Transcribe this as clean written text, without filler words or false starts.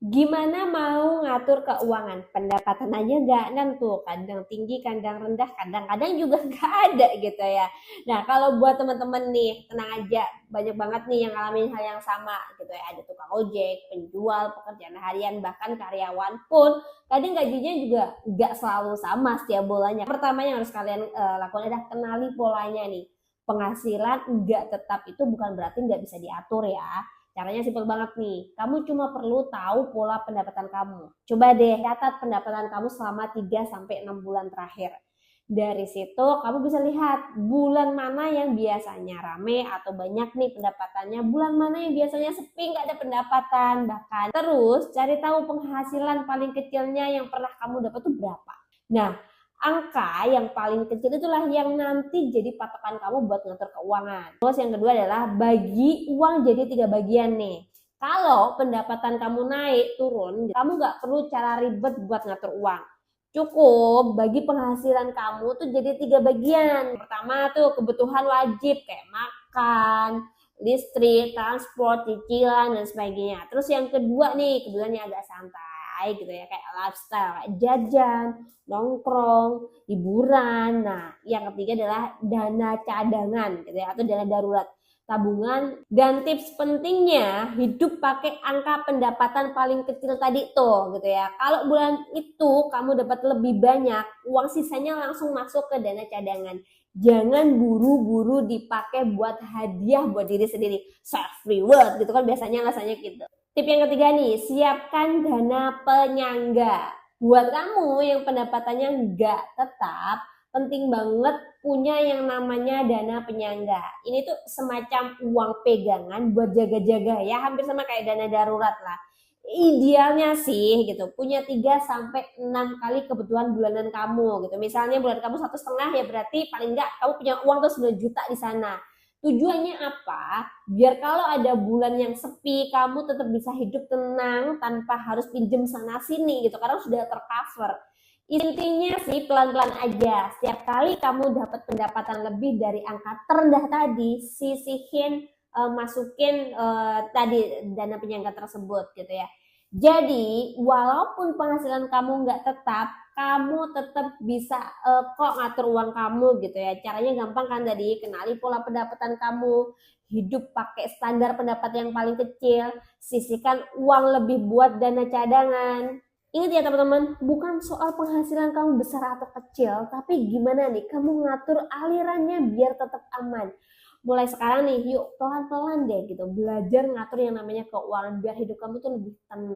Gimana mau ngatur keuangan? Pendapatan aja nggak nentu, kadang tinggi, kadang rendah, kadang-kadang juga nggak ada gitu ya. Nah, kalau buat teman-teman nih, tenang aja, banyak banget nih yang ngalamin hal yang sama gitu ya. Ada tukang ojek, penjual, pekerjaan harian, bahkan karyawan pun kadang gajinya juga nggak selalu sama setiap bulannya. Pertama yang harus kalian lakukan adalah kenali polanya nih. Penghasilan nggak tetap itu bukan berarti nggak bisa diatur ya. Caranya simpel banget nih. Kamu cuma perlu tahu pola pendapatan kamu. Coba deh catat pendapatan kamu selama 3 sampai 6 bulan terakhir. Dari situ kamu bisa lihat bulan mana yang biasanya rame atau banyak nih pendapatannya, bulan mana yang biasanya sepi nggak ada pendapatan bahkan. Terus cari tahu penghasilan paling kecilnya yang pernah kamu dapat tuh berapa. Nah, angka yang paling kecil itulah yang nanti jadi patokan kamu buat ngatur keuangan. Terus yang kedua adalah bagi uang jadi 3 bagian nih. Kalau pendapatan kamu naik turun, kamu nggak perlu cara ribet buat ngatur uang. Cukup bagi penghasilan kamu tuh jadi 3 bagian. Pertama tuh kebutuhan wajib kayak makan, listrik, transport, cicilan dan sebagainya. Terus yang kedua nih kebutuhannya agak santai gitu ya kayak lifestyle, kayak jajan, nongkrong, hiburan. Nah, yang ketiga adalah dana cadangan gitu ya atau dana darurat, tabungan. Dan tips pentingnya hidup pakai angka pendapatan paling kecil tadi tuh gitu ya. Kalau bulan itu kamu dapat lebih banyak, uang sisanya langsung masuk ke dana cadangan. Jangan buru-buru dipakai buat hadiah buat diri sendiri, self reward gitu kan biasanya alasannya gitu. Tip yang ketiga nih, siapkan dana penyangga. Buat kamu yang pendapatannya nggak tetap, penting banget punya yang namanya dana penyangga. Ini tuh semacam uang pegangan buat jaga-jaga ya, hampir sama kayak dana darurat lah. Idealnya sih gitu, punya 3 sampai 6 kali kebutuhan bulanan kamu gitu. Misalnya bulan kamu 1,5 ya berarti paling nggak kamu punya uang tuh 9 juta di sana. Tujuannya apa? Biar kalau ada bulan yang sepi, kamu tetap bisa hidup tenang tanpa harus pinjem sana sini gitu, karena sudah tercover. Intinya sih pelan-pelan aja. Setiap kali kamu dapat pendapatan lebih dari angka terendah tadi, sisihin, masukin tadi dana penyangga tersebut gitu ya. Jadi walaupun penghasilan kamu nggak tetap, kamu tetap bisa kok ngatur uang kamu gitu ya. Caranya gampang kan tadi, kenali pola pendapatan kamu, hidup pakai standar pendapat yang paling kecil, sisihkan uang lebih buat dana cadangan. Ingat ya teman-teman, bukan soal penghasilan kamu besar atau kecil, tapi gimana nih kamu ngatur alirannya biar tetap aman. Mulai sekarang nih, yuk pelan-pelan deh gitu, belajar ngatur yang namanya keuangan biar hidup kamu tuh lebih tenang.